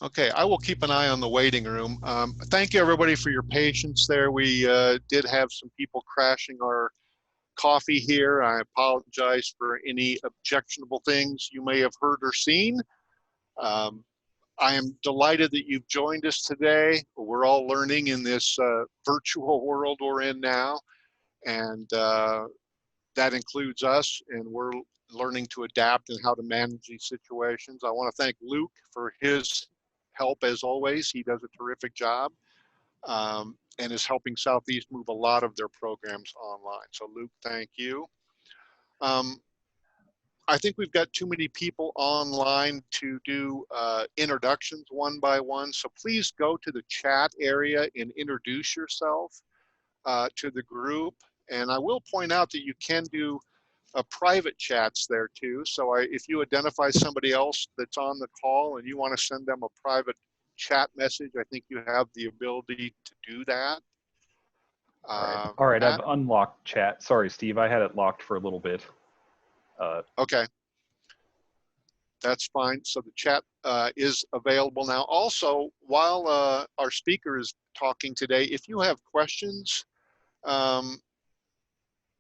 Okay, I will keep an eye on the waiting room. Thank you, everybody, for your patience there. We did have some people crashing our coffee here. I apologize for any objectionable things you may have heard or seen. Um, I am delighted that you've joined us today. We're all learning in this virtual world we're in now, and that includes us, and we're learning to adapt and how to manage these situations. I want to thank Luke for his help as always. He does a terrific job and is helping Southeast move a lot of their programs online. So Luke, thank you. Um, I think we've got too many people online to do introductions one by one. So please go to the chat area and introduce yourself to the group. And I will point out that you can do private chats there too. So if you identify somebody else that's on the call and you want to send them a private chat message, I think you have the ability to do that. All right, Matt? I've unlocked chat. Sorry, Steve, I had it locked for a little bit. Okay, that's fine. So the chat is available now. Also, while our speaker is talking today, if you have questions,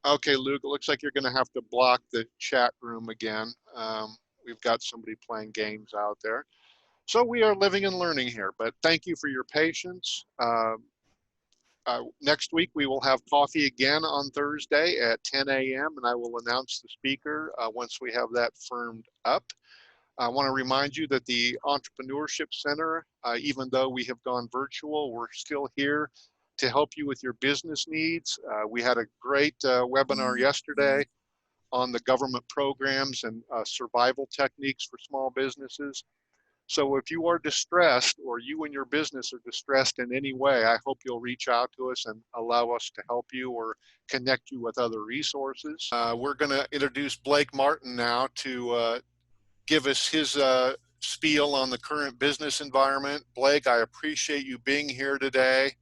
okay, Luke, it looks like you're going to have to block the chat room again. We've got somebody playing games out there. So we are living and learning here, but thank you for your patience. Next week, we will have coffee again on Thursday at 10 a.m. and I will announce the speaker once we have that firmed up. I want to remind you that the Entrepreneurship Center, even though we have gone virtual, we're still here to help you with your business needs. We had a great webinar yesterday on the government programs and survival techniques for small businesses. So if you are distressed or you and your business are distressed in any way, I hope you'll reach out to us and allow us to help you or connect you with other resources. We're going to introduce Blake Martin now to give us his spiel on the current business environment. Blake, I appreciate you being here today.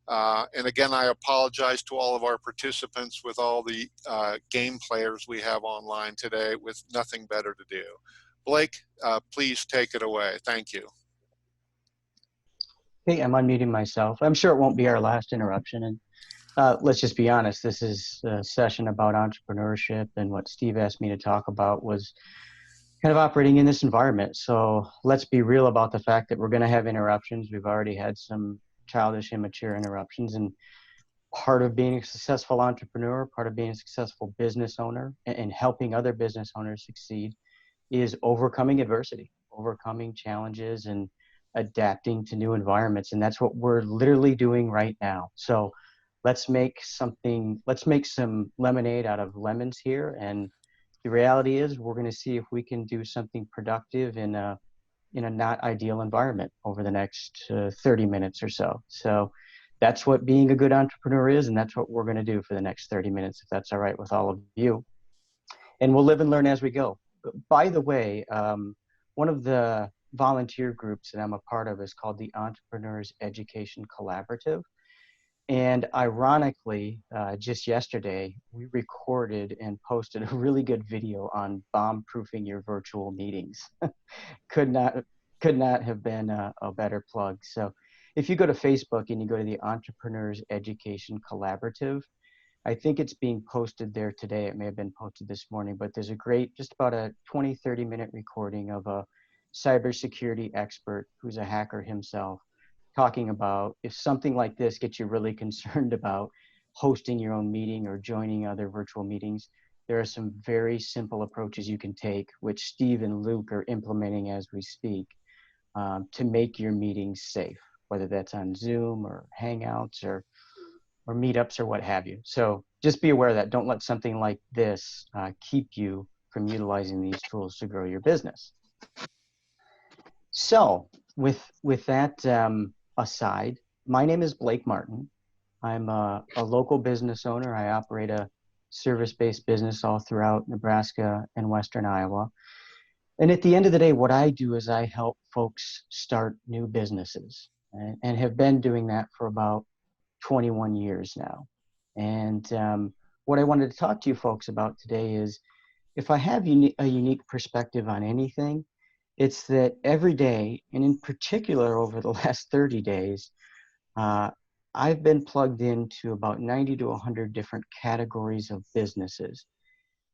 And again, I apologize to all of our participants with all the game players we have online today with nothing better to do. Blake, please take it away. Thank you. Hey, I'm unmuting myself. I'm sure it won't be our last interruption. And let's just be honest, this is a session about entrepreneurship, and what Steve asked me to talk about was kind of operating in this environment. So let's be real about the fact that we're going to have interruptions. We've already had some childish, immature interruptions, and part of being a successful entrepreneur, part of being a successful business owner, and helping other business owners succeed is overcoming adversity, overcoming challenges, and adapting to new environments. And that's what we're literally doing right now. So let's make some lemonade out of lemons here. And the reality is we're going to see if we can do something productive in a not ideal environment over the next 30 minutes or so. So that's what being a good entrepreneur is, and that's what we're going to do for the next 30 minutes, if that's all right with all of you. And we'll live and learn as we go. By the way, one of the volunteer groups that I'm a part of is called the Entrepreneurs Education Collaborative. And ironically, just yesterday, we recorded and posted a really good video on bomb-proofing your virtual meetings. Could not have been a better plug. So if you go to Facebook and you go to the Entrepreneurs Education Collaborative, I think it's being posted there today. It may have been posted this morning, but there's a great, just about a 20, 30-minute recording of a cybersecurity expert who's a hacker himself, talking about if something like this gets you really concerned about hosting your own meeting or joining other virtual meetings, there are some very simple approaches you can take, which Steve and Luke are implementing as we speak, to make your meetings safe, whether that's on Zoom or Hangouts or meetups or what have you. So just be aware of that. Don't let something like this keep you from utilizing these tools to grow your business. So with that aside, my name is Blake Martin. I'm a local business owner. I operate a service-based business all throughout Nebraska and Western Iowa. And at the end of the day, what I do is I help folks start new businesses, and have been doing that for about 21 years now. And what I wanted to talk to you folks about today is, if I have a unique perspective on anything, It's that every day, and in particular over the last 30 days, I've been plugged into about 90 to 100 different categories of businesses,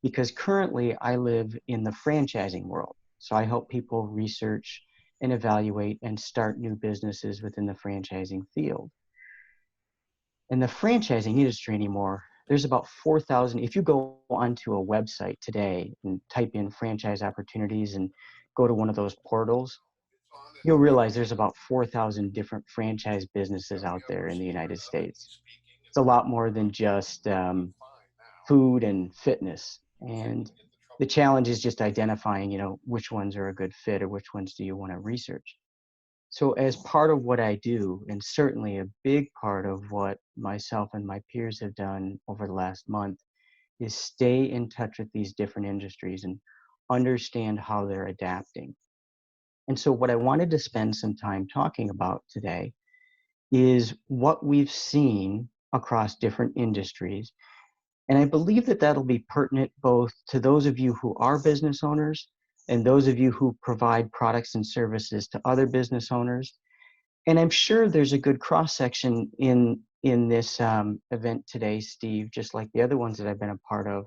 because currently I live in the franchising world. So I help people research and evaluate and start new businesses within the franchising field. In the franchising industry anymore, there's about 4,000. If you go onto a website today and type in franchise opportunities and go to one of those portals, you'll realize there's about 4,000 different franchise businesses out there in the United States. It's a lot more than just food and fitness. And the challenge is just identifying, which ones are a good fit or which ones do you want to research. So as part of what I do, and certainly a big part of what myself and my peers have done over the last month, is stay in touch with these different industries and understand how they're adapting. And so what I wanted to spend some time talking about today is what we've seen across different industries. And I believe that that'll be pertinent both to those of you who are business owners and those of you who provide products and services to other business owners. And I'm sure there's a good cross-section in this event today, Steve, just like the other ones that I've been a part of,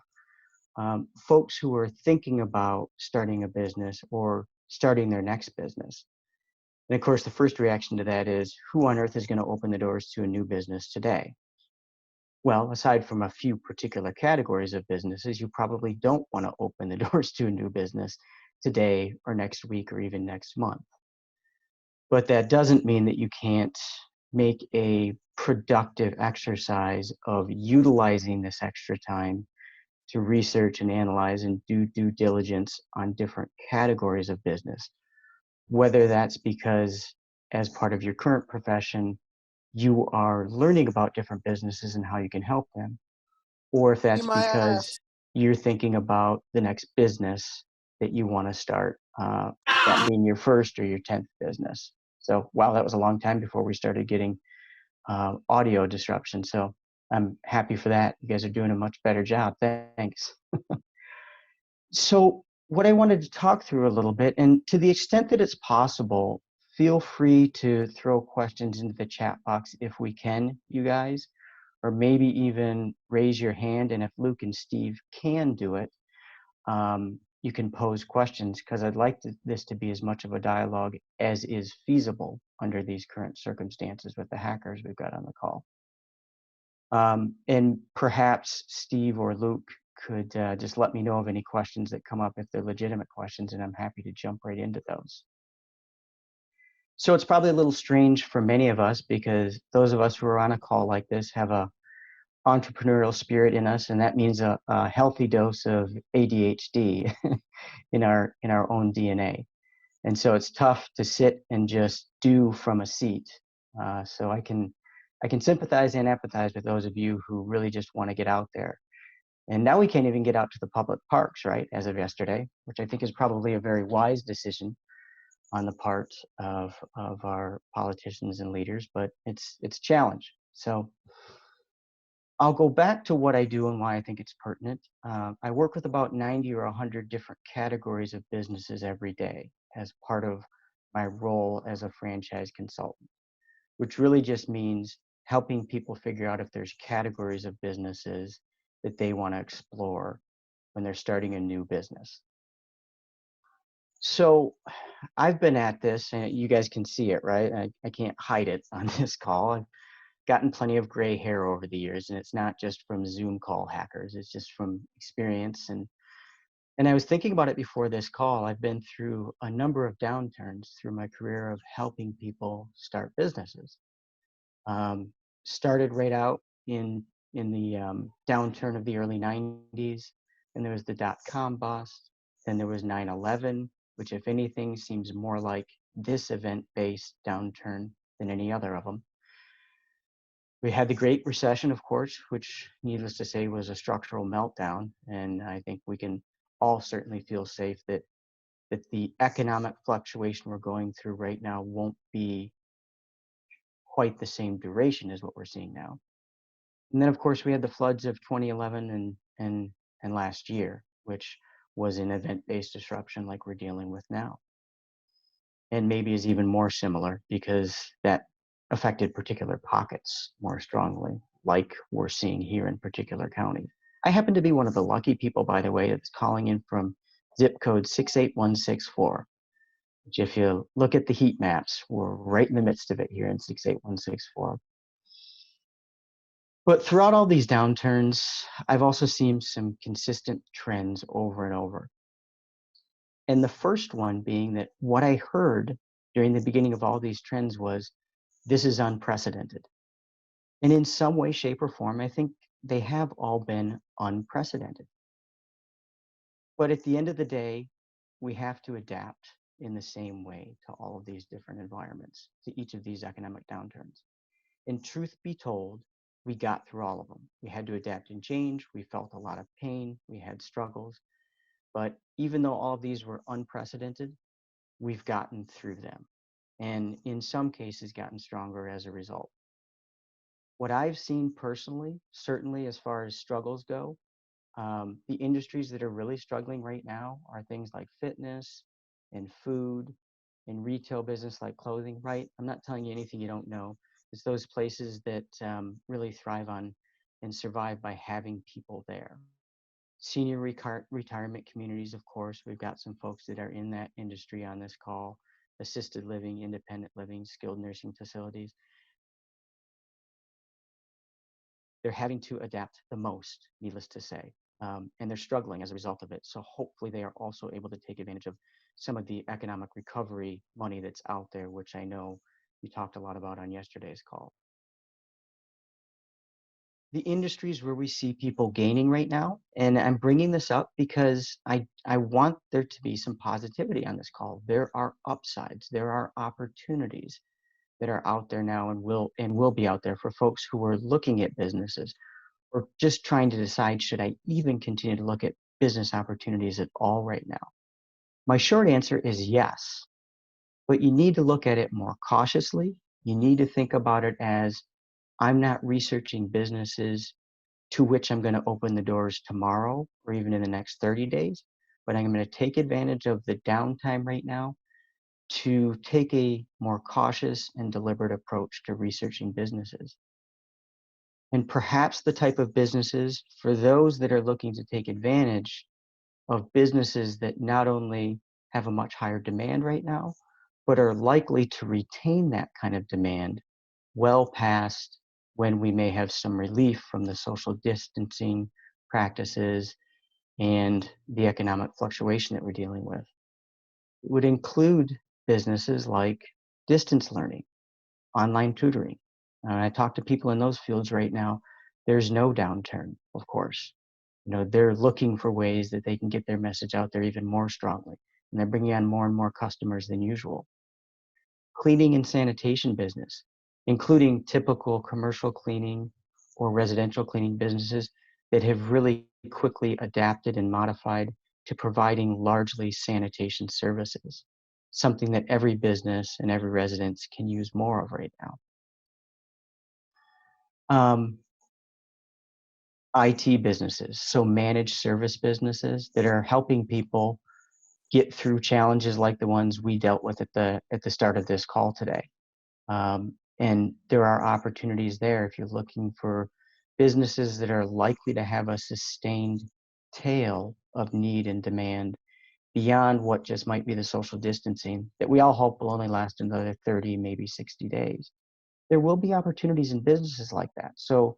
folks who are thinking about starting a business or starting their next business. And of course, the first reaction to that is, who on earth is going to open the doors to a new business today? Well, aside from a few particular categories of businesses, you probably don't want to open the doors to a new business today or next week or even next month. But that doesn't mean that you can't make a productive exercise of utilizing this extra time to research and analyze and do due diligence on different categories of business, whether that's because as part of your current profession, you are learning about different businesses and how you can help them, or if that's because you're thinking about the next business that you want to start, that being your first or your 10th business. So, wow, that was a long time before we started getting audio disruption. So I'm happy for that. You guys are doing a much better job. Thanks. So what I wanted to talk through a little bit, and to the extent that it's possible, feel free to throw questions into the chat box if we can, you guys, or maybe even raise your hand. And if Luke and Steve can do it, you can pose questions, because I'd like this to be as much of a dialogue as is feasible under these current circumstances with the hackers we've got on the call. And perhaps Steve or Luke could just let me know of any questions that come up if they're legitimate questions, and I'm happy to jump right into those. So it's probably a little strange for many of us, because those of us who are on a call like this have a entrepreneurial spirit in us, and that means a healthy dose of ADHD in our own DNA. And so it's tough to sit and just do from a seat. So I can sympathize and empathize with those of you who really just want to get out there. And now we can't even get out to the public parks, right, as of yesterday, which I think is probably a very wise decision on the part of our politicians and leaders, but it's a challenge. So I'll go back to what I do and why I think it's pertinent. I work with about 90 or 100 different categories of businesses every day as part of my role as a franchise consultant, which really just means helping people figure out if there's categories of businesses that they want to explore when they're starting a new business. So I've been at this, and you guys can see it, right? I can't hide it on this call. I've gotten plenty of gray hair over the years, and it's not just from Zoom call hackers, it's just from experience. And I was thinking about it before this call. I've been through a number of downturns through my career of helping people start businesses. Started right out in the downturn of the early 90s, and there was the dot-com bust, then there was 9/11, which if anything seems more like this event-based downturn than any other of them. We had the Great Recession, of course, which needless to say was a structural meltdown, and I think we can all certainly feel safe that the economic fluctuation we're going through right now won't be quite the same duration as what we're seeing now. And then, of course, we had the floods of 2011 and last year, which was an event-based disruption like we're dealing with now. and maybe is even more similar because that affected particular pockets more strongly, like we're seeing here in particular counties. I happen to be one of the lucky people, by the way, that's calling in from zip code 68164, which if you look at the heat maps, we're right in the midst of it here in 68164. But throughout all these downturns, I've also seen some consistent trends over and over. And the first one being that what I heard during the beginning of all these trends was, this is unprecedented. And in some way, shape, or form, I think they have all been unprecedented. But at the end of the day, we have to adapt in the same way to all of these different environments, to each of these economic downturns. And truth be told, we got through all of them. We had to adapt and change. We felt a lot of pain. We had struggles. But even though all of these were unprecedented, we've gotten through them. And in some cases, gotten stronger as a result. What I've seen personally, certainly as far as struggles go, the industries that are really struggling right now are things like fitness and food and retail business like clothing, right? I'm not telling you anything you don't know. It's those places that really thrive on and survive by having people there. Senior retirement communities, of course, we've got some folks that are in that industry on this call, assisted living, independent living, skilled nursing facilities. They're having to adapt the most, needless to say. And they're struggling as a result of it. So hopefully they are also able to take advantage of some of the economic recovery money that's out there, which I know we talked a lot about on yesterday's call. The industries where we see people gaining right now, and I'm bringing this up because I want there to be some positivity on this call. There are upsides, there are opportunities that are out there now and will be out there for folks who are looking at businesses or just trying to decide, should I even continue to look at business opportunities at all right now? My short answer is yes, but you need to look at it more cautiously. You need to think about it as, I'm not researching businesses to which I'm going to open the doors tomorrow or even in the next 30 days, but I'm going to take advantage of the downtime right now to take a more cautious and deliberate approach to researching businesses. And perhaps the type of businesses for those that are looking to take advantage of businesses that not only have a much higher demand right now, but are likely to retain that kind of demand well past when we may have some relief from the social distancing practices and the economic fluctuation that we're dealing with. It would include businesses like distance learning, online tutoring. I talk to people in those fields right now. There's no downturn, of course. They're looking for ways that they can get their message out there even more strongly, and they're bringing on more and more customers than usual. Cleaning and sanitation business, including typical commercial cleaning or residential cleaning businesses that have really quickly adapted and modified to providing largely sanitation services, something that every business and every residence can use more of right now. IT businesses, so managed service businesses that are helping people get through challenges like the ones we dealt with at the start of this call today. And there are opportunities there if you're looking for businesses that are likely to have a sustained tail of need and demand beyond what just might be the social distancing that we all hope will only last another 30, maybe 60 days. There will be opportunities in businesses like that. So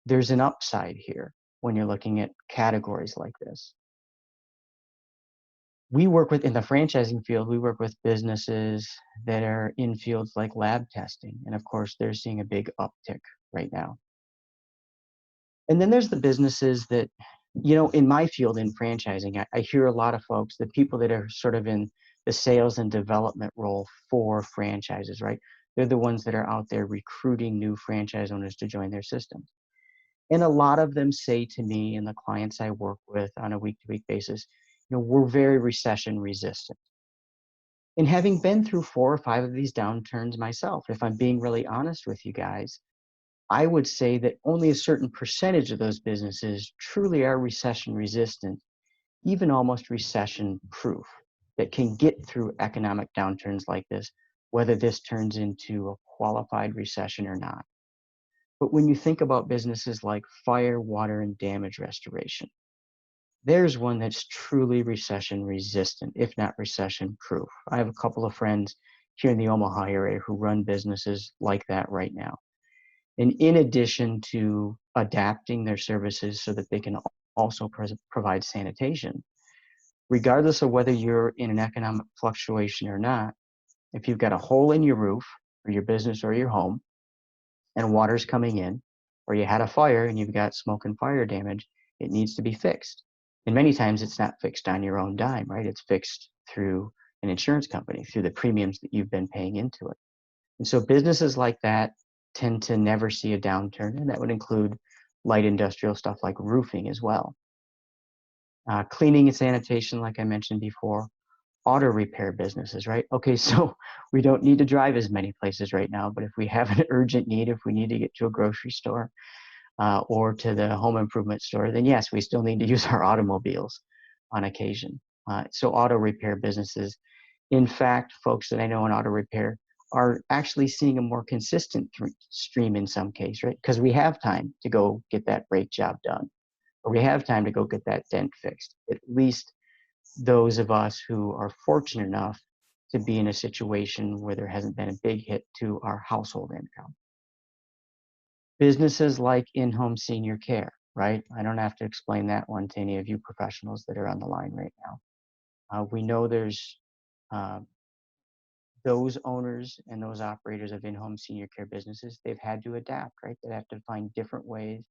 there's an upside here when you're looking at categories like this. We work in the franchising field, we work with businesses that are in fields like lab testing. And of course, they're seeing a big uptick right now. And then there's the businesses that, in my field in franchising, I hear a lot of folks, the people that are sort of in the sales and development role for franchises, right? They're the ones that are out there recruiting new franchise owners to join their systems. And a lot of them say to me and the clients I work with on a week-to-week basis, we're very recession resistant. And having been through 4 or 5 of these downturns myself, if I'm being really honest with you guys, I would say that only a certain percentage of those businesses truly are recession resistant, even almost recession proof. that can get through economic downturns like this, whether this turns into a qualified recession or not. But when you think about businesses like fire, water, and damage restoration, there's one that's truly recession resistant, if not recession proof. I have a couple of friends here in the Omaha area who run businesses like that right now. And in addition to adapting their services so that they can also provide sanitation, regardless of whether you're in an economic fluctuation or not, if you've got a hole in your roof or your business or your home and water's coming in, or you had a fire and you've got smoke and fire damage, it needs to be fixed. And many times it's not fixed on your own dime, right? It's fixed through an insurance company, through the premiums that you've been paying into it. And so businesses like that tend to never see a downturn, and that would include light industrial stuff like roofing as well. Cleaning and sanitation, like I mentioned before, auto repair businesses, right? Okay, so we don't need to drive as many places right now, but if we have an urgent need, if we need to get to a grocery store or to the home improvement store, then yes, we still need to use our automobiles on occasion. So auto repair businesses, in fact, folks that I know in auto repair are actually seeing a more consistent stream in some case, right? Because we have time to go get that brake job done, or we have time to go get that dent fixed. At least those of us who are fortunate enough to be in a situation where there hasn't been a big hit to our household income. Businesses like in-home senior care, right? I don't have to explain that one to any of you professionals that are on the line right now. We know there's those owners and those operators of in-home senior care businesses, they've had to adapt, right? They have to find different ways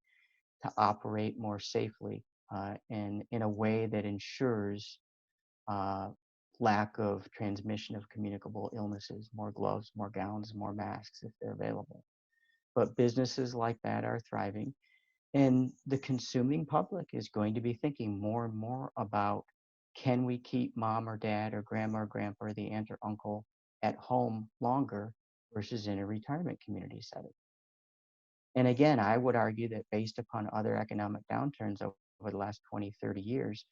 to operate more safely and in a way that ensures lack of transmission of communicable illnesses, more gloves, more gowns, more masks if they're available. But businesses like that are thriving. And the consuming public is going to be thinking more and more about, can we keep mom or dad or grandma or grandpa or the aunt or uncle at home longer versus in a retirement community setting? And again, I would argue that based upon other economic downturns over the last 20, 30 years,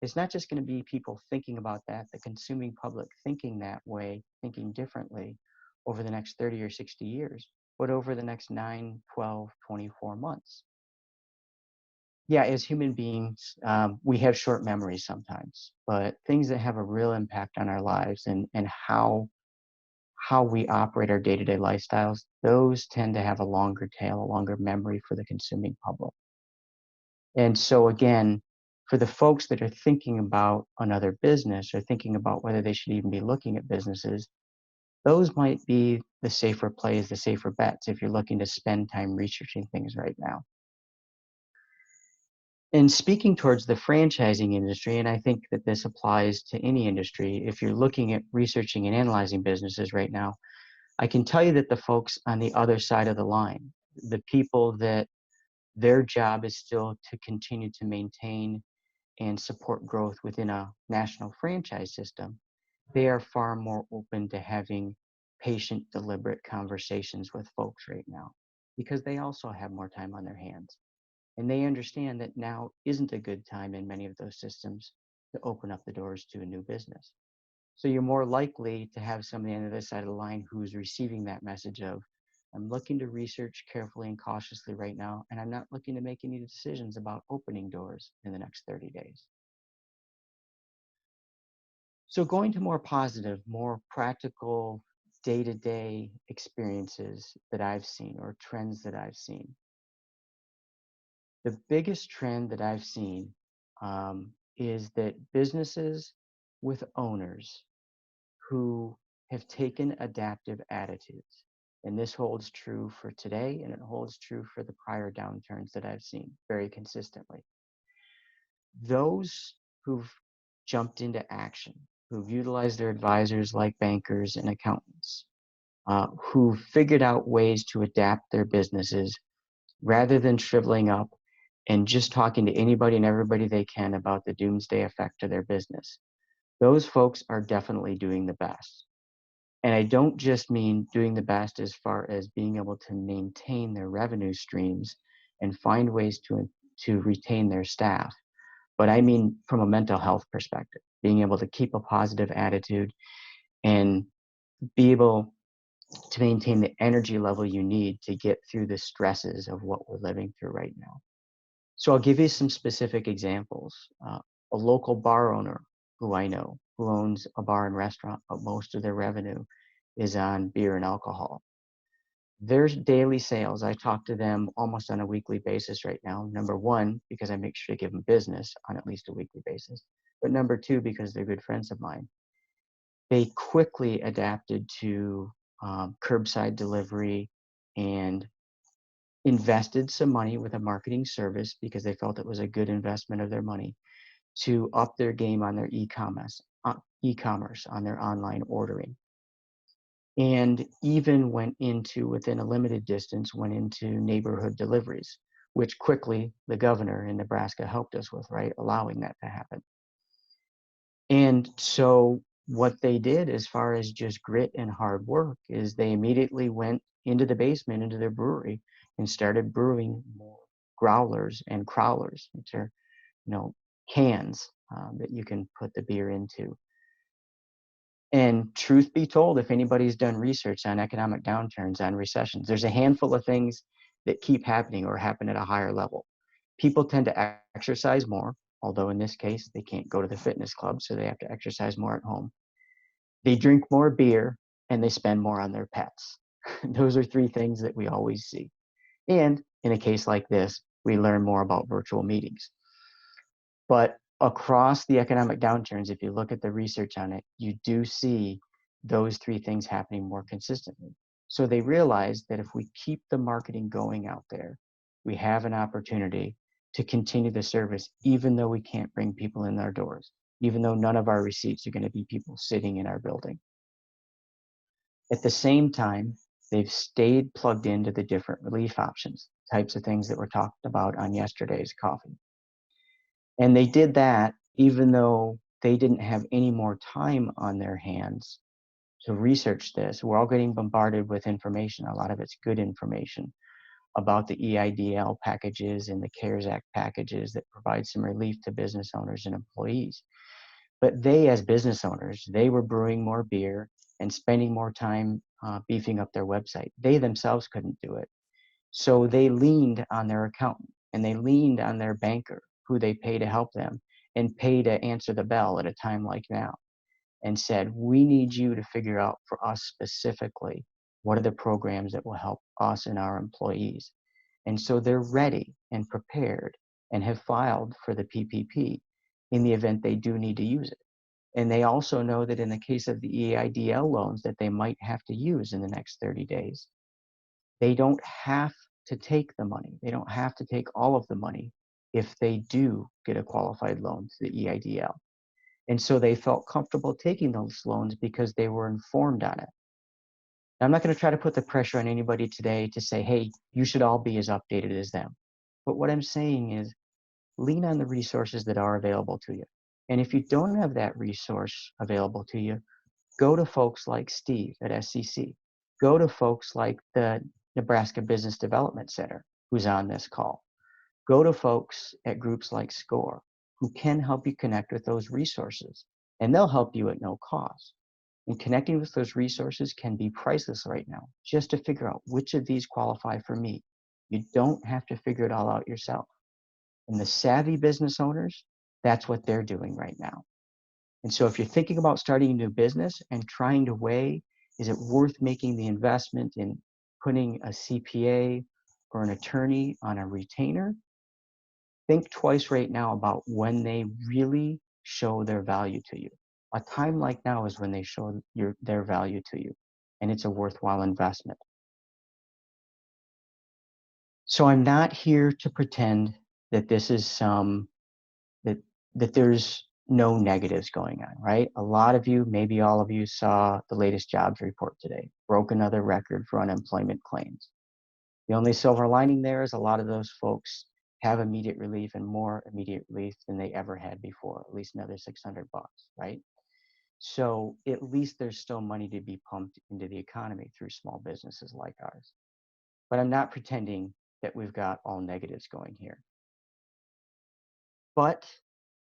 it's not just going to be people thinking about that, the consuming public thinking that way, thinking differently over the next 30 or 60 years, but over the next 9, 12, 24 months. Yeah, as human beings, we have short memories sometimes, but things that have a real impact on our lives and how we operate our day-to-day lifestyles, those tend to have a longer tail, a longer memory for the consuming public. And so again, for the folks that are thinking about another business or thinking about whether they should even be looking at businesses, those might be the safer plays, the safer bets if you're looking to spend time researching things right now. And speaking towards the franchising industry, and I think that this applies to any industry, if you're looking at researching and analyzing businesses right now, I can tell you that the folks on the other side of the line, the people that their job is still to continue to maintain and support growth within a national franchise system, they are far more open to having patient, deliberate conversations with folks right now because they also have more time on their hands. And they understand that now isn't a good time in many of those systems to open up the doors to a new business. So you're more likely to have somebody on the other side of the line who's receiving that message of, I'm looking to research carefully and cautiously right now, and I'm not looking to make any decisions about opening doors in the next 30 days. So going to more positive, more practical, day-to-day experiences that I've seen or trends that I've seen. The biggest trend that I've seen is that businesses with owners who have taken adaptive attitudes, and this holds true for today and it holds true for the prior downturns that I've seen very consistently. Those who've jumped into action, who've utilized their advisors like bankers and accountants, who've figured out ways to adapt their businesses rather than shriveling up and just talking to anybody and everybody they can about the doomsday effect of their business. Those folks are definitely doing the best. And I don't just mean doing the best as far as being able to maintain their revenue streams and find ways to retain their staff, but I mean from a mental health perspective, being able to keep a positive attitude and be able to maintain the energy level you need to get through the stresses of what we're living through right now. So I'll give you some specific examples. A local bar owner who I know, who owns a bar and restaurant, but most of their revenue is on beer and alcohol. Their daily sales, I talk to them almost on a weekly basis right now. Number one, because I make sure to give them business on at least a weekly basis. But number two, because they're good friends of mine. They quickly adapted to curbside delivery and invested some money with a marketing service because they felt it was a good investment of their money to up their game on their e-commerce on their online ordering. And even went into, within a limited distance, went into neighborhood deliveries, which quickly the governor in Nebraska helped us with, right? Allowing that to happen. And so what they did as far as just grit and hard work is they immediately went into the basement, into their brewery, and started brewing more growlers and crowlers, which are, cans that you can put the beer into. And truth be told, if anybody's done research on economic downturns, on recessions, there's a handful of things that keep happening or happen at a higher level. People tend to exercise more, although in this case, they can't go to the fitness club, so they have to exercise more at home. They drink more beer, and they spend more on their pets. Those are three things that we always see. And in a case like this, we learn more about virtual meetings. But across the economic downturns, if you look at the research on it, you do see those three things happening more consistently. So they realized that if we keep the marketing going out there, we have an opportunity to continue the service, even though we can't bring people in our doors, even though none of our receipts are going to be people sitting in our building. At the same time, they've stayed plugged into the different relief options, types of things that were talked about on yesterday's coffee. And they did that even though they didn't have any more time on their hands to research this. We're all getting bombarded with information. A lot of it's good information about the EIDL packages and the CARES Act packages that provide some relief to business owners and employees. But they, as business owners, they were brewing more beer and spending more time beefing up their website. They themselves couldn't do it. So they leaned on their accountant and they leaned on their banker, who they pay to help them and pay to answer the bell at a time like now, and said, we need you to figure out for us specifically, what are the programs that will help us and our employees? And so they're ready and prepared and have filed for the PPP in the event they do need to use it. And they also know that in the case of the EIDL loans that they might have to use in the next 30 days, they don't have to take the money. They don't have to take all of the money if they do get a qualified loan to the EIDL. And so they felt comfortable taking those loans because they were informed on it. Now, I'm not going to try to put the pressure on anybody today to say, hey, you should all be as updated as them. But what I'm saying is lean on the resources that are available to you. And if you don't have that resource available to you, go to folks like Steve at SCC. Go to folks like the Nebraska Business Development Center, who's on this call. Go to folks at groups like SCORE, who can help you connect with those resources, and they'll help you at no cost. And connecting with those resources can be priceless right now, just to figure out which of these qualify for me. You don't have to figure it all out yourself. And the savvy business owners, that's what they're doing right now. And so if you're thinking about starting a new business and trying to weigh, is it worth making the investment in putting a CPA or an attorney on a retainer? Think twice right now about when they really show their value to you. A time like now is when they show their value to you, and it's a worthwhile investment. So I'm not here to pretend that this is that there's no negatives going on, right? A lot of you, maybe all of you, saw the latest jobs report today, broke another record for unemployment claims. The only silver lining there is a lot of those folks have immediate relief, and more immediate relief than they ever had before, at least another $600, right? So at least there's still money to be pumped into the economy through small businesses like ours. But I'm not pretending that we've got all negatives going here. But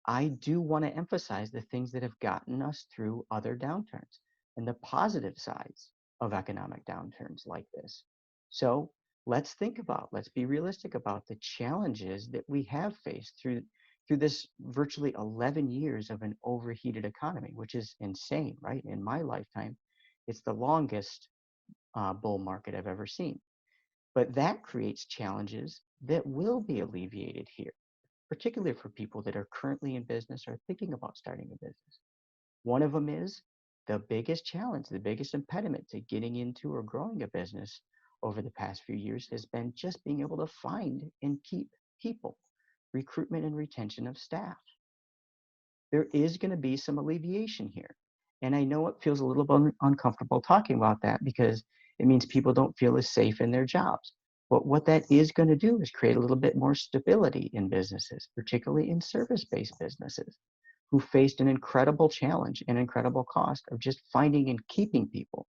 I do want to emphasize the things that have gotten us through other downturns and the positive sides of economic downturns like this. So let's be realistic about the challenges that we have faced through this virtually 11 years of an overheated economy, which is insane, right? In my lifetime, it's the longest bull market I've ever seen. But that creates challenges that will be alleviated here, particularly for people that are currently in business or thinking about starting a business. One of them is the biggest challenge, the biggest impediment to getting into or growing a business over the past few years has been just being able to find and keep people, recruitment and retention of staff. There is going to be some alleviation here. And I know it feels a little bit uncomfortable talking about that because it means people don't feel as safe in their jobs. But what that is going to do is create a little bit more stability in businesses, particularly in service-based businesses who faced an incredible challenge and incredible cost of just finding and keeping people.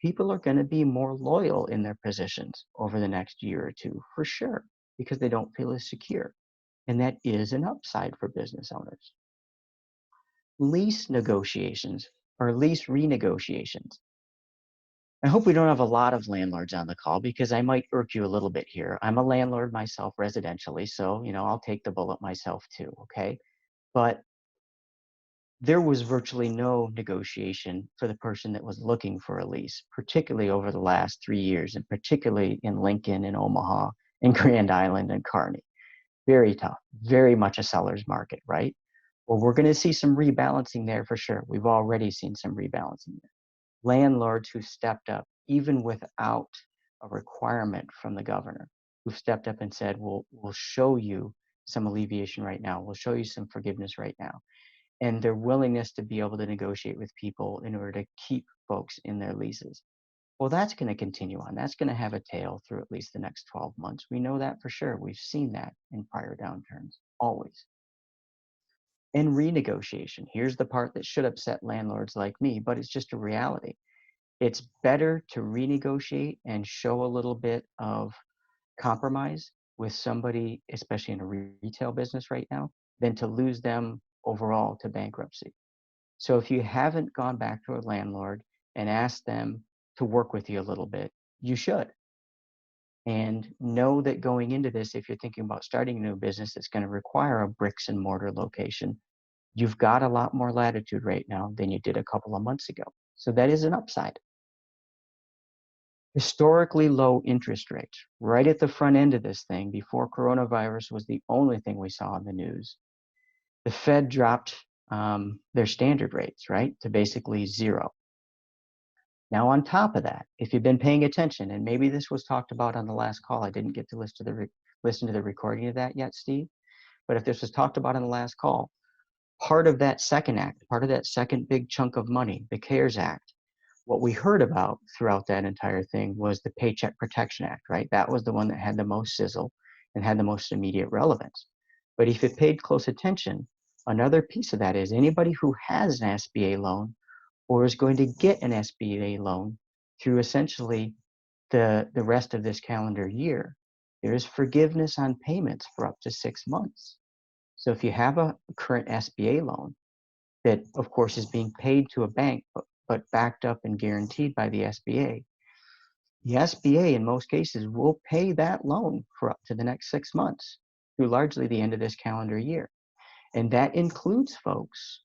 People are going to be more loyal in their positions over the next year or two, for sure, because they don't feel as secure. And that is an upside for business owners. Lease negotiations or lease renegotiations. I hope we don't have a lot of landlords on the call because I might irk you a little bit here. I'm a landlord myself residentially, so I'll take the bullet myself too, okay? But there was virtually no negotiation for the person that was looking for a lease, particularly over the last 3 years, and particularly in Lincoln and Omaha and Grand Island and Kearney. Very tough, very much a seller's market, right? Well, we're going to see some rebalancing there for sure. We've already seen some rebalancing there. Landlords who stepped up, even without a requirement from the governor, who stepped up and said, we'll show you some alleviation right now. We'll show you some forgiveness right now. And their willingness to be able to negotiate with people in order to keep folks in their leases. Well, that's going to continue on. That's going to have a tail through at least the next 12 months. We know that for sure. We've seen that in prior downturns, always. And renegotiation. Here's the part that should upset landlords like me, but it's just a reality. It's better to renegotiate and show a little bit of compromise with somebody, especially in a retail business right now, than to lose them overall to bankruptcy. So if you haven't gone back to a landlord and asked them to work with you a little bit, you should. And know that going into this, if you're thinking about starting a new business that's going to require a bricks and mortar location, you've got a lot more latitude right now than you did a couple of months ago. So that is an upside. Historically low interest rates, right at the front end of this thing, before coronavirus was the only thing we saw in the news. The Fed dropped their standard rates, right, to basically zero. Now, on top of that, if you've been paying attention, and maybe this was talked about on the last call, I didn't get to listen to the recording of that yet, Steve, but if this was talked about on the last call, part of that second act, part of that second big chunk of money, the CARES Act, what we heard about throughout that entire thing was the Paycheck Protection Act, right? That was the one that had the most sizzle and had the most immediate relevance. But if you paid close attention, another piece of that is anybody who has an SBA loan or is going to get an SBA loan through essentially the rest of this calendar year, there is forgiveness on payments for up to 6 months. So if you have a current SBA loan that, of course, is being paid to a bank, but backed up and guaranteed by the SBA in most cases will pay that loan for up to the next 6 months through largely the end of this calendar year. And that includes folks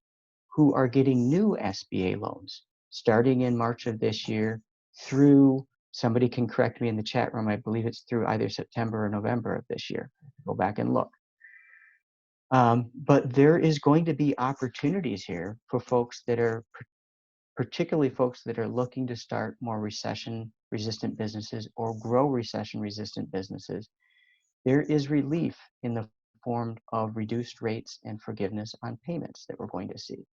who are getting new SBA loans starting in March of this year through, somebody can correct me in the chat room, I believe it's through either September or November of this year. Go back and look. But there is going to be opportunities here for folks that are, particularly folks that are looking to start more recession-resistant businesses or grow recession-resistant businesses. There is relief in the form of reduced rates and forgiveness on payments that we're going to see.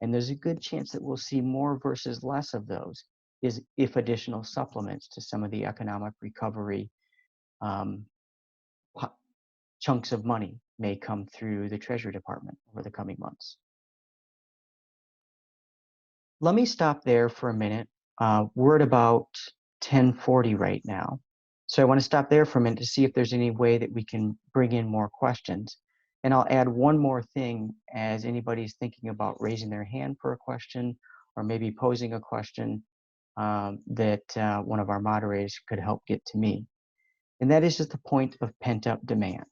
And there's a good chance that we'll see more versus less of those if additional supplements to some of the economic recovery chunks of money may come through the Treasury Department over the coming months. Let me stop there for a minute. We're at about 10:40 right now. So I want to stop there for a minute to see if there's any way that we can bring in more questions. And I'll add one more thing as anybody's thinking about raising their hand for a question or maybe posing a question that one of our moderators could help get to me. And that is just the point of pent-up demand.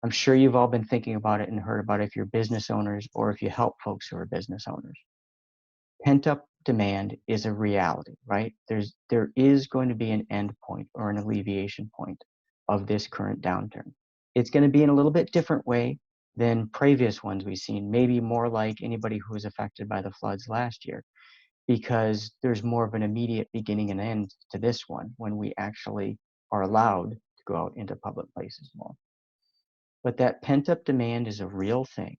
I'm sure you've all been thinking about it and heard about it if you're business owners or if you help folks who are business owners. Pent-up demand is a reality, right? There is going to be an end point or an alleviation point of this current downturn. It's going to be in a little bit different way than previous ones we've seen, maybe more like anybody who was affected by the floods last year, because there's more of an immediate beginning and end to this one when we actually are allowed to go out into public places more. But that pent-up demand is a real thing.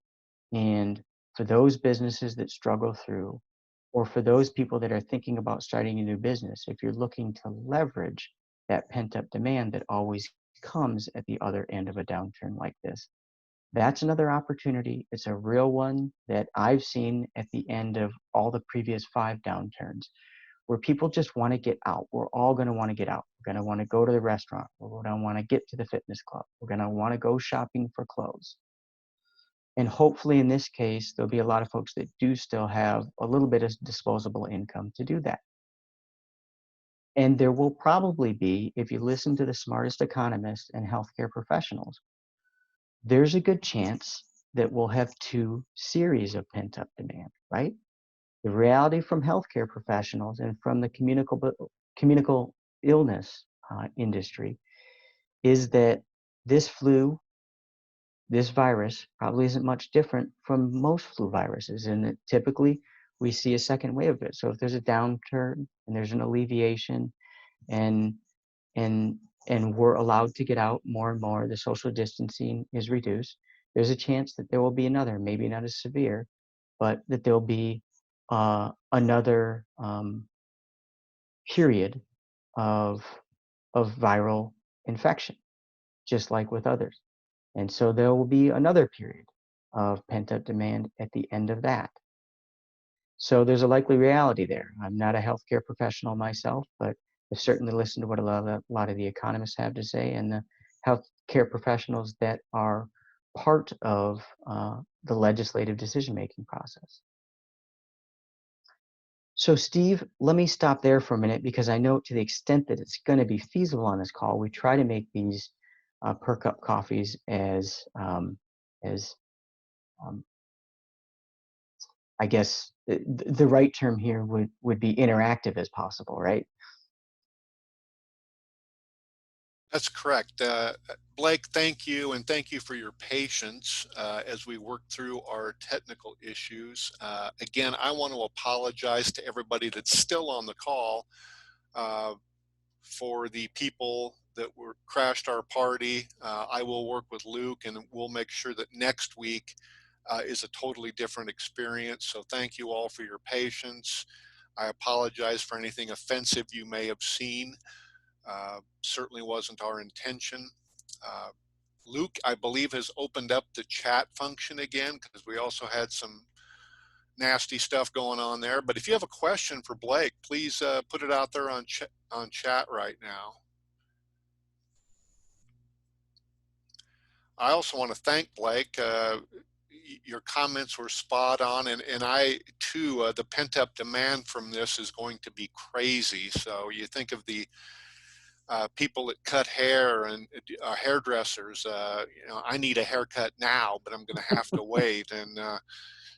And for those businesses that struggle through, or for those people that are thinking about starting a new business, if you're looking to leverage that pent-up demand that always comes at the other end of a downturn like this, that's another opportunity. It's a real one that I've seen at the end of all the previous 5 downturns, where people just want to get out. We're all going to want to get out. We're going to want to go to the restaurant. We're going to want to get to the fitness club. We're going to want to go shopping for clothes. And hopefully in this case, there'll be a lot of folks that do still have a little bit of disposable income to do that. And there will probably be, if you listen to the smartest economists and healthcare professionals, there's a good chance that we'll have 2 series of pent-up demand, right? The reality from healthcare professionals and from the communicable illness industry is that this virus probably isn't much different from most flu viruses, and that typically we see a second wave of it. So if there's a downturn and there's an alleviation and we're allowed to get out more and more, the social distancing is reduced, there's a chance that there will be another, maybe not as severe, but that there'll be another period of viral infection, just like with others. And so there will be another period of pent-up demand at the end of that. So there's a likely reality there. I'm not a healthcare professional myself, but I've certainly listened to what a lot of the economists have to say and the healthcare professionals that are part of the legislative decision-making process. So Steve, let me stop there for a minute because I know to the extent that it's going to be feasible on this call, we try to make these Perk Up coffees as I guess the right term here would be interactive as possible, right? That's correct. Blake, thank you, and thank you for your patience as we work through our technical issues. Again, I want to apologize to everybody that's still on the call for the people that crashed our party. I will work with Luke, and we'll make sure that next week is a totally different experience. So thank you all for your patience. I apologize for anything offensive you may have seen. Certainly wasn't our intention. Luke, I believe, has opened up the chat function again because we also had some nasty stuff going on there. But if you have a question for Blake, please put it out there on chat right now. I also want to thank Blake. Your comments were spot on, and I too, the pent-up demand from this is going to be crazy. So you think of the people that cut hair and hairdressers, you know, I need a haircut now, but I'm going to have to wait. And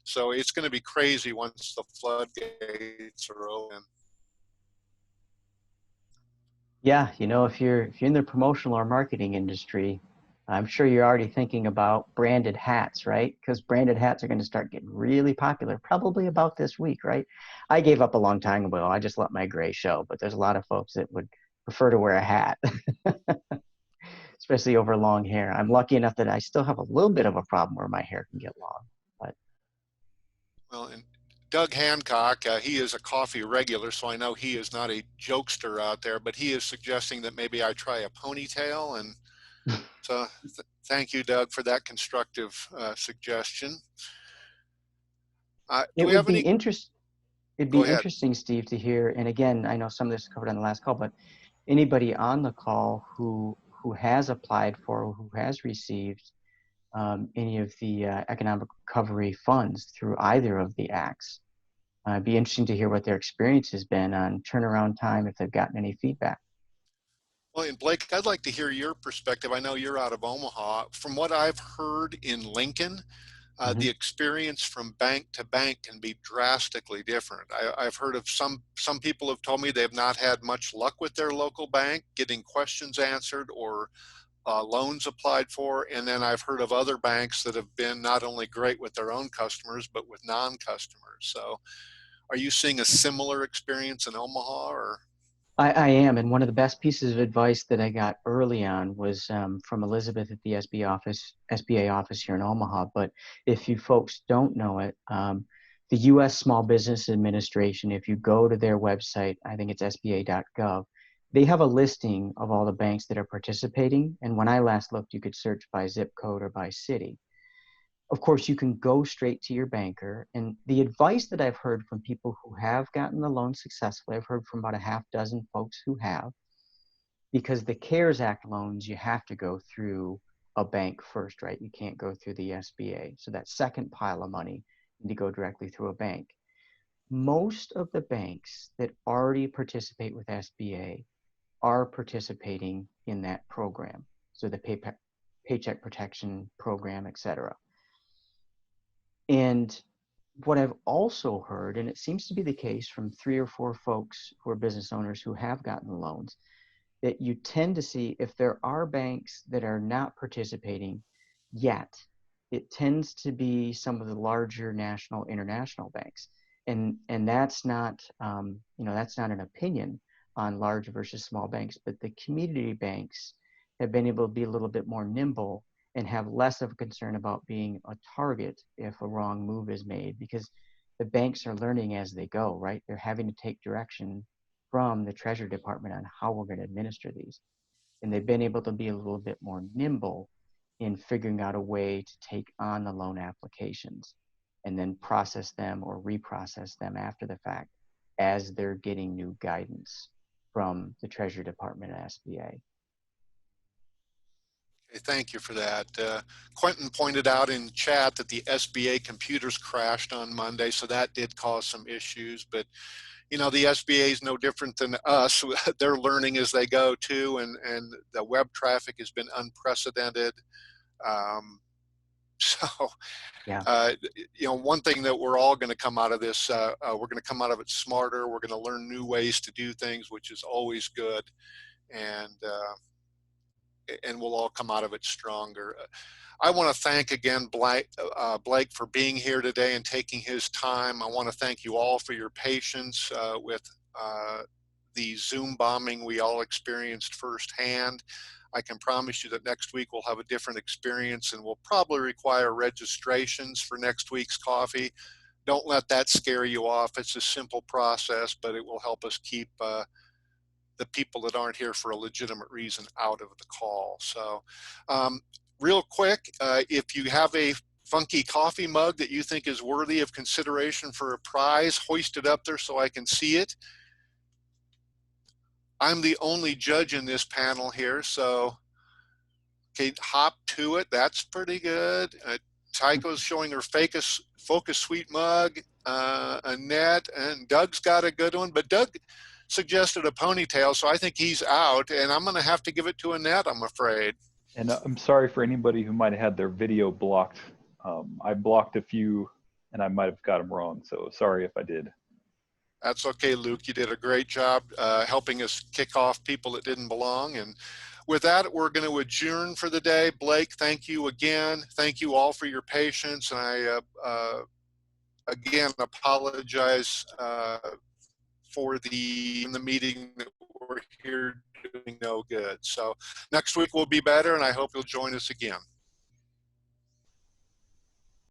so it's going to be crazy once the floodgates are open. Yeah, you know, if you're in the promotional or marketing industry, I'm sure you're already thinking about branded hats, right? Because branded hats are going to start getting really popular probably about this week, right? I gave up a long time ago. I just let my gray show, but there's a lot of folks that would prefer to wear a hat, especially over long hair. I'm lucky enough that I still have a little bit of a problem where my hair can get long. But well, and Doug Hancock, he is a coffee regular, so I know he is not a jokester out there, but he is suggesting that maybe I try a ponytail. And so thank you, Doug, for that constructive suggestion. Do we have any? It'd be interesting, Steve, to hear, and again, I know some of this is covered on the last call, but anybody on the call who has applied for or who has received any of the economic recovery funds through either of the acts. It'd be interesting to hear what their experience has been on turnaround time, if they've gotten any feedback. Well, and Blake, I'd like to hear your perspective. I know you're out of Omaha. From what I've heard in Lincoln, the experience from bank to bank can be drastically different. I've heard of some people have told me they've not had much luck with their local bank getting questions answered or loans applied for. And then I've heard of other banks that have been not only great with their own customers, but with non-customers. So are you seeing a similar experience in Omaha, or? I am, and one of the best pieces of advice that I got early on was from Elizabeth at the SBA office here in Omaha. But if you folks don't know it, the U.S. Small Business Administration, if you go to their website, I think it's sba.gov, they have a listing of all the banks that are participating. And when I last looked, you could search by zip code or by city. Of course, you can go straight to your banker. And the advice that I've heard from people who have gotten the loan successfully, I've heard from about a half dozen folks who have, because the CARES Act loans, you have to go through a bank first, right? You can't go through the SBA. So that second pile of money, you need to go directly through a bank. Most of the banks that already participate with SBA are participating in that program. So the Paycheck Protection Program, et cetera. And what I've also heard, and it seems to be the case from 3 or 4 folks who are business owners who have gotten loans, that you tend to see if there are banks that are not participating yet, it tends to be some of the larger national, international banks. And that's not, that's not an opinion on large versus small banks, but the community banks have been able to be a little bit more nimble and have less of a concern about being a target if a wrong move is made, because the banks are learning as they go, right? They're having to take direction from the Treasury Department on how we're going to administer these. And they've been able to be a little bit more nimble in figuring out a way to take on the loan applications and then process them or reprocess them after the fact as they're getting new guidance from the Treasury Department and SBA. Thank you for that. Quentin pointed out in chat that the SBA computers crashed on Monday, so that did cause some issues. But, the SBA is no different than us. They're learning as they go too, and the web traffic has been unprecedented. Yeah. One thing that we're all going to come out of this, we're going to come out of it smarter. We're going to learn new ways to do things, which is always good. And we'll all come out of it stronger. I want to thank again Blake for being here today and taking his time. I want to thank you all for your patience with the Zoom bombing we all experienced firsthand. I can promise you that next week we'll have a different experience, and we'll probably require registrations for next week's coffee. Don't let that scare you off. It's a simple process, but it will help us keep the people that aren't here for a legitimate reason out of the call. So real quick, if you have a funky coffee mug that you think is worthy of consideration for a prize, hoist it up there so I can see it. I'm the only judge in this panel here, so okay, hop to it. That's pretty good. Tycho's showing her Focus Sweet mug. Annette, and Doug's got a good one, but Doug suggested a ponytail, so I think he's out, and I'm going to have to give it to Annette, I'm afraid. And I'm sorry for anybody who might have had their video blocked. I blocked a few, and I might have got them wrong, so sorry if I did. That's okay, Luke. You did a great job helping us kick off people that didn't belong. And with that, we're going to adjourn for the day. Blake, thank you again. Thank you all for your patience. And I, again, apologize for the meeting that we're here doing no good. So next week will be better, and I hope you'll join us again.